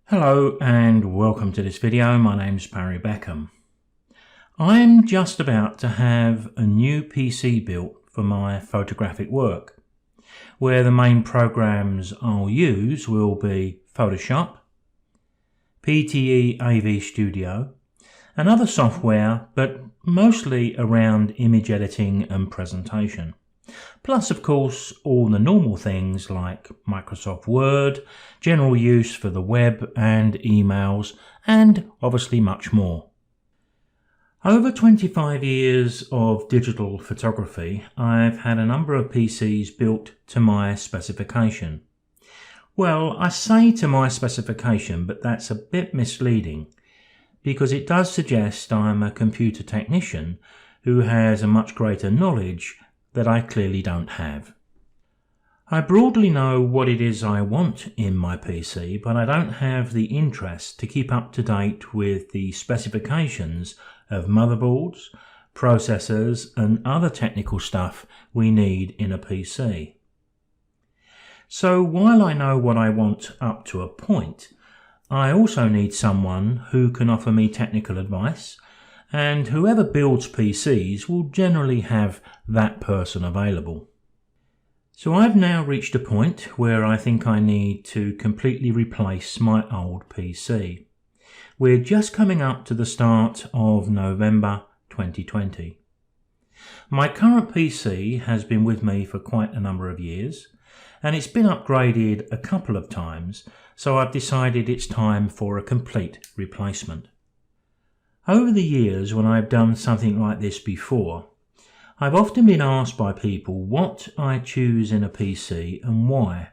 Hello and welcome to this video. My name's Barry Beckham. I'm just about to have a new PC built for my photographic work, where the main programs I'll use will be Photoshop, PTE AV Studio, and other software, but mostly around image editing and presentation. Plus, of course, all the normal things like Microsoft Word, general use for the web and emails, and obviously much more. Over 25 years of digital photography, I've had a number of PCs built to my specification. Well, I say to my specification, but that's a bit misleading, because it does suggest I'm a computer technician who has a much greater knowledge that I clearly don't have. I broadly know what it is I want in my PC, but I don't have the interest to keep up to date with the specifications of motherboards, processors, and other technical stuff we need in a PC. So while I know what I want up to a point, I also need someone who can offer me technical advice, and whoever builds PCs will generally have that person available. So I've now reached a point where I think I need to completely replace my old PC. We're just coming up to the start of November 2020. My current PC has been with me for quite a number of years, and it's been upgraded a couple of times, so I've decided it's time for a complete replacement. Over the years, when I've done something like this before, I've often been asked by people what I choose in a PC and why.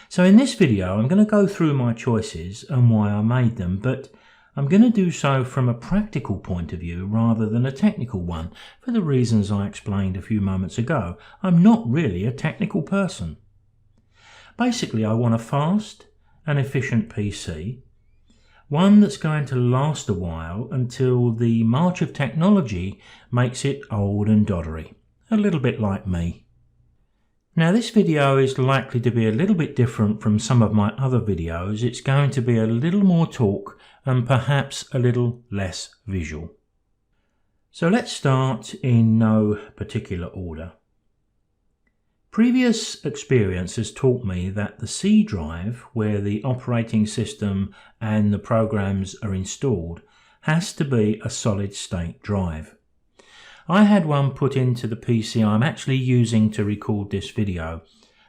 So in this video, I'm going to go through my choices and why I made them, but I'm going to do so from a practical point of view rather than a technical one, for the reasons I explained a few moments ago. I'm not really a technical person. Basically, I want a fast and efficient PC, one that's going to last a while until the march of technology makes it old and doddery, a little bit like me. Now this video is likely to be a little bit different from some of my other videos. It's going to be a little more talk and perhaps a little less visual. So let's start in no particular order. Previous experience has taught me that the C drive, where the operating system and the programs are installed, has to be a solid-state drive. I had one put into the PC I'm actually using to record this video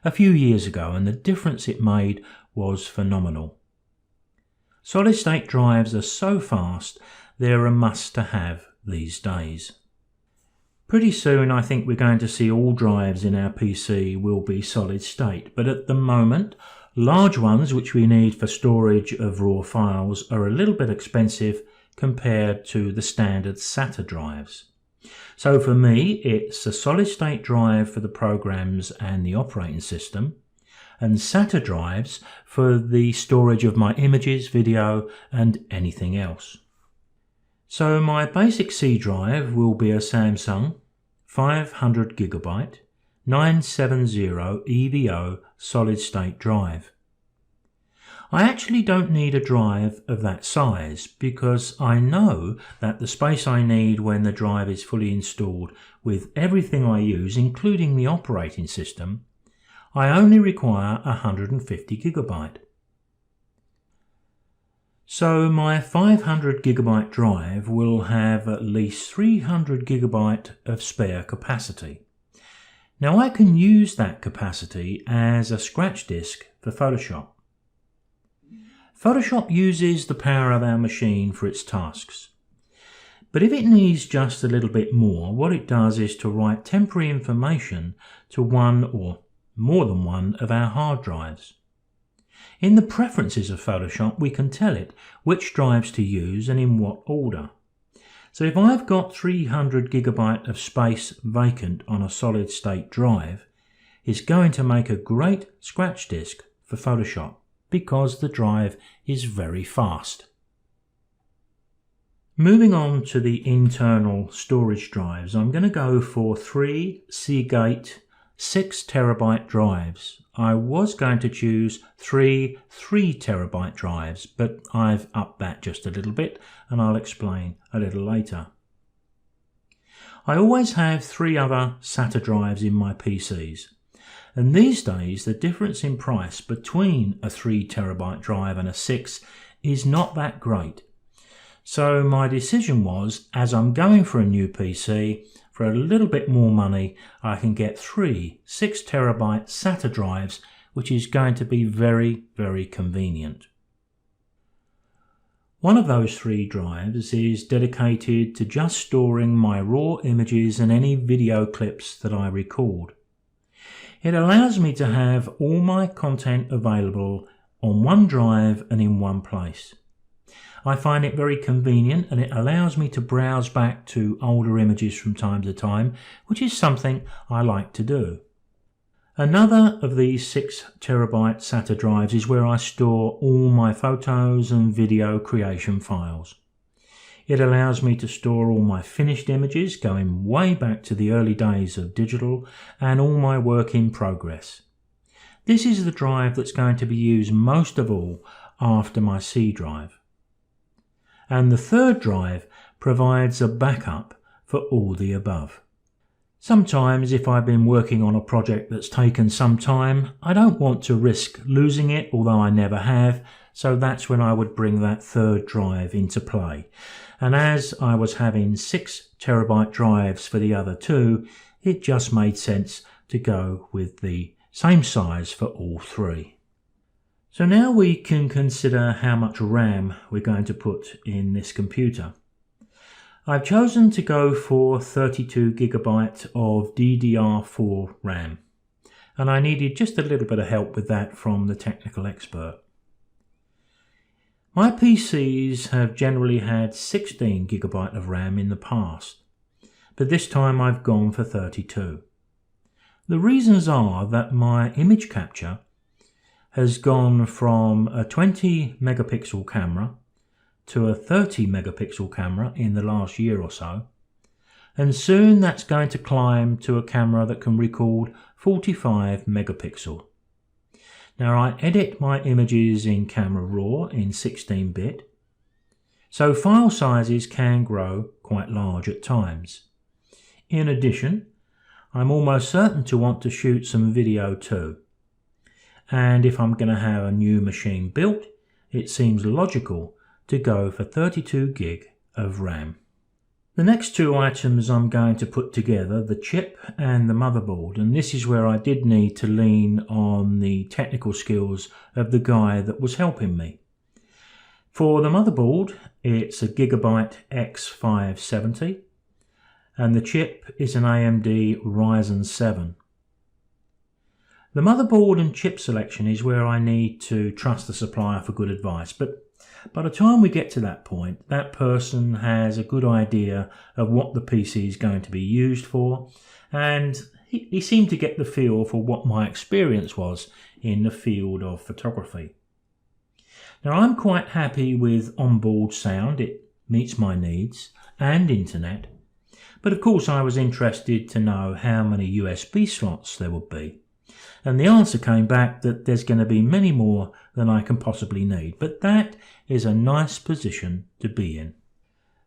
a few years ago, and the difference it made was phenomenal. Solid-state drives are so fast, they're a must-to-have these days. Pretty soon I think we're going to see all drives in our PC will be solid state, but at the moment large ones which we need for storage of raw files are a little bit expensive compared to the standard SATA drives. So for me it's a solid state drive for the programs and the operating system, and SATA drives for the storage of my images, video and anything else. So my basic C drive will be a Samsung 500GB 970 EVO solid-state drive. I actually don't need a drive of that size because I know that the space I need when the drive is fully installed with everything I use, including the operating system, I only require 150GB. So my 500GB drive will have at least 300GB of spare capacity. Now I can use that capacity as a scratch disk for Photoshop. Photoshop uses the power of our machine for its tasks. But if it needs just a little bit more, what it does is to write temporary information to one or more than one of our hard drives. In the preferences of Photoshop, we can tell it which drives to use and in what order. So if I've got 300GB of space vacant on a solid state drive, it's going to make a great scratch disk for Photoshop because the drive is very fast. Moving on to the internal storage drives, I'm going to go for 3 Seagate 6TB drives I was going to choose three 3TB drives, but I've upped that just a little bit, and I'll explain a little later. I always have 3 other SATA drives in my PCs, and these days the difference in price between a 3TB drive and a 6 is not that great. So my decision was, as I'm going for a new PC, for a little bit more money I can get 3 6TB SATA drives, which is going to be very, very convenient. One of those 3 drives is dedicated to just storing my raw images and any video clips that I record. It allows me to have all my content available on one drive and in one place. I find it very convenient, and it allows me to browse back to older images from time to time, which is something I like to do. Another of these 6TB SATA drives is where I store all my photos and video creation files. It allows me to store all my finished images going way back to the early days of digital, and all my work in progress. This is the drive that's going to be used most of all after my C drive. And the third drive provides a backup for all the above. Sometimes, if I've been working on a project that's taken some time, I don't want to risk losing it, although I never have, so that's when I would bring that third drive into play. And as I was having 6TB drives for the other 2, it just made sense to go with the same size for all 3. So now we can consider how much RAM we're going to put in this computer. I've chosen to go for 32GB of DDR4 RAM, and I needed just a little bit of help with that from the technical expert. My PCs have generally had 16GB of RAM in the past, but this time I've gone for 32. The reasons are that my image capture has gone from a 20 megapixel camera to a 30 megapixel camera in the last year or so, and soon that's going to climb to a camera that can record 45 megapixel. Now I edit my images in Camera Raw in 16-bit, so file sizes can grow quite large at times. In addition, I'm almost certain to want to shoot some video too. And if I'm going to have a new machine built, it seems logical to go for 32GB of RAM. The next 2 items I'm going to put together, the chip and the motherboard, and this is where I did need to lean on the technical skills of the guy that was helping me. For the motherboard, it's a Gigabyte X570, and the chip is an AMD Ryzen 7. The motherboard and chip selection is where I need to trust the supplier for good advice, but by the time we get to that point, that person has a good idea of what the PC is going to be used for, and he seemed to get the feel for what my experience was in the field of photography. Now I'm quite happy with onboard sound, it meets my needs, and internet, but of course I was interested to know how many USB slots there would be. And the answer came back that there's going to be many more than I can possibly need, but that is a nice position to be in.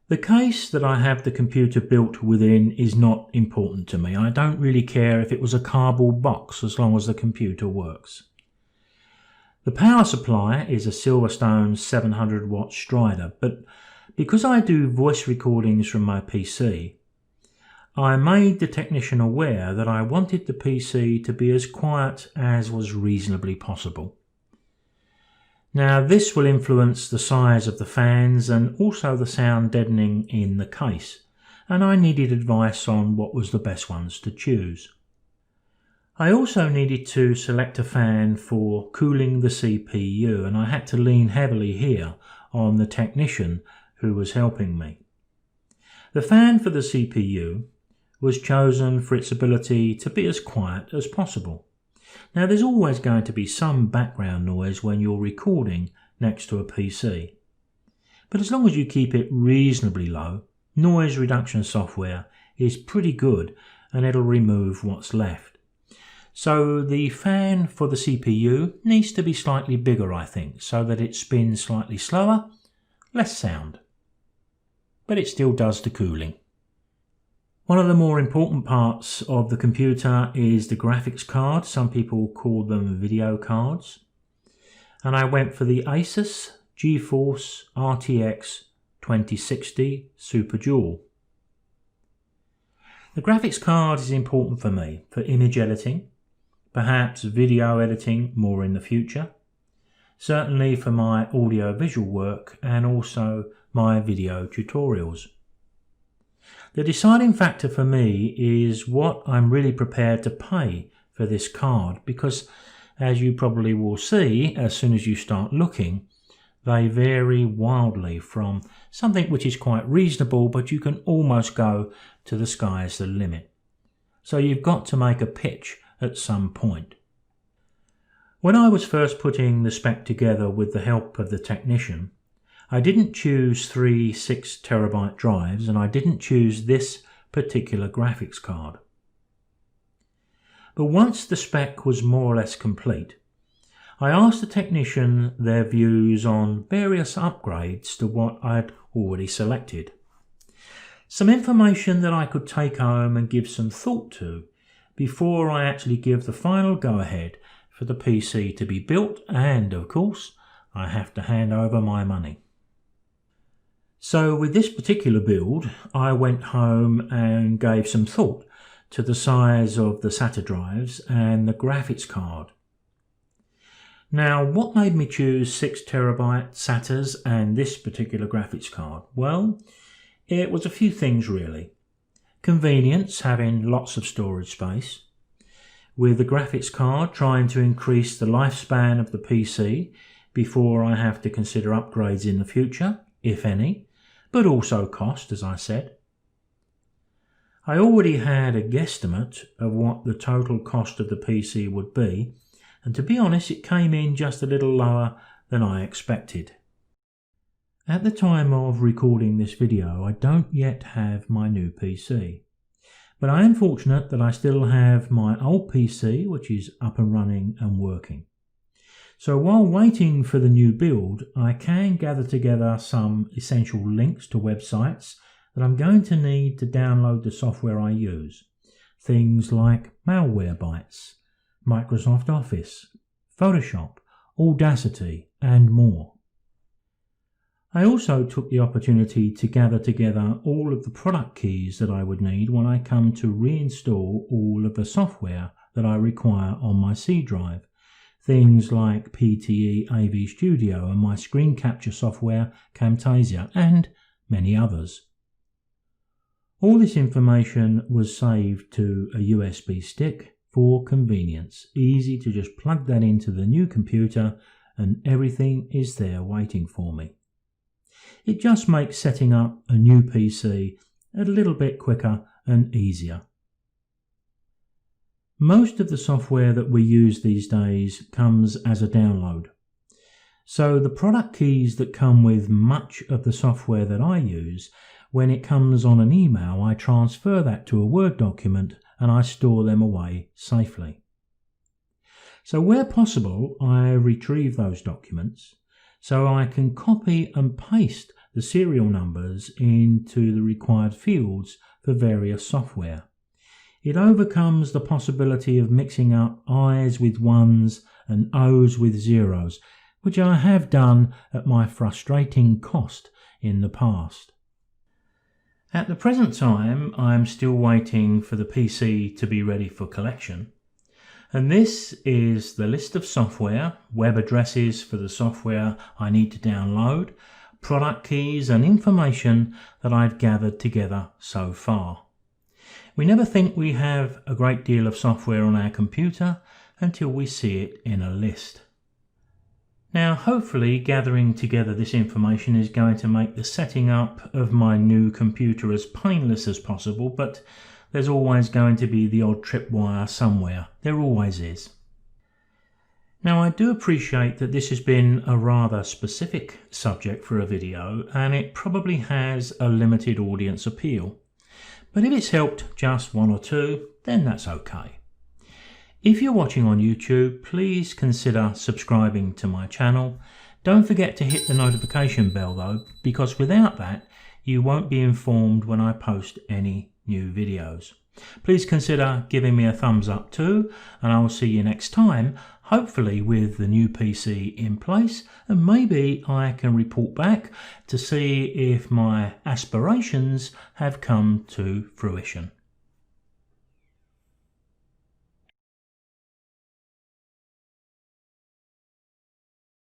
The case that I have the computer built within is not important to me. I don't really care if it was a cardboard box as long as the computer works. The power supply is a Silverstone 700 watt Strider, but because I do voice recordings from my PC, I made the technician aware that I wanted the PC to be as quiet as was reasonably possible. Now this will influence the size of the fans and also the sound deadening in the case, and I needed advice on what was the best ones to choose. I also needed to select a fan for cooling the CPU, and I had to lean heavily here on the technician who was helping me. The fan for the CPU was chosen for its ability to be as quiet as possible. Now there's always going to be some background noise when you're recording next to a PC, but as long as you keep it reasonably low, noise reduction software is pretty good and it'll remove what's left. So the fan for the CPU needs to be slightly bigger, I think, so that it spins slightly slower, less sound. But it still does the cooling. One of the more important parts of the computer is the graphics card. Some people call them video cards. And I went for the Asus GeForce RTX 2060 Super Dual. The graphics card is important for me for image editing, perhaps video editing more in the future, certainly for my audio-visual work and also my video tutorials. The deciding factor for me is what I'm really prepared to pay for this card, because as you probably will see as soon as you start looking, they vary wildly from something which is quite reasonable, but you can almost go to the sky's the limit. So you've got to make a pitch at some point. When I was first putting the spec together with the help of the technician, I didn't choose 3 6TB drives, and I didn't choose this particular graphics card. But once the spec was more or less complete, I asked the technician their views on various upgrades to what I'd already selected. Some information that I could take home and give some thought to before I actually give the final go-ahead for the PC to be built, and of course I have to hand over my money. So with this particular build, I went home and gave some thought to the size of the SATA drives and the graphics card. Now, what made me choose 6TB SATAs and this particular graphics card? Well, it was a few things really. Convenience, having lots of storage space. With the graphics card, trying to increase the lifespan of the PC before I have to consider upgrades in the future, if any, but also cost, as I said. I already had a guesstimate of what the total cost of the PC would be, and to be honest, it came in just a little lower than I expected. At the time of recording this video, I don't yet have my new PC, but I am fortunate that I still have my old PC, which is up and running and working. So while waiting for the new build, I can gather together some essential links to websites that I'm going to need to download the software I use. Things like Malwarebytes, Microsoft Office, Photoshop, Audacity, and more. I also took the opportunity to gather together all of the product keys that I would need when I come to reinstall all of the software that I require on my C drive. Things like PTE AV Studio and my screen capture software Camtasia, and many others. All this information was saved to a USB stick for convenience. Easy to just plug that into the new computer and everything is there waiting for me. It just makes setting up a new PC a little bit quicker and easier. Most of the software that we use these days comes as a download. So the product keys that come with much of the software that I use, when it comes on an email, I transfer that to a Word document and I store them away safely. So where possible, I retrieve those documents so I can copy and paste the serial numbers into the required fields for various software. It overcomes the possibility of mixing up I's with 1's and O's with 0's, which I have done at my frustrating cost in the past. At the present time, I am still waiting for the PC to be ready for collection. And this is the list of software, web addresses for the software I need to download, product keys and information that I've gathered together so far. We never think we have a great deal of software on our computer until we see it in a list. Now, hopefully gathering together this information is going to make the setting up of my new computer as painless as possible, but there's always going to be the odd tripwire somewhere. There always is. Now, I do appreciate that this has been a rather specific subject for a video, and it probably has a limited audience appeal. But if it's helped just one or two, then that's okay. If you're watching on YouTube, please consider subscribing to my channel. Don't forget to hit the notification bell though, because without that, you won't be informed when I post any new videos. Please consider giving me a thumbs up too, and I will see you next time, hopefully with the new PC in place, and maybe I can report back to see if my aspirations have come to fruition.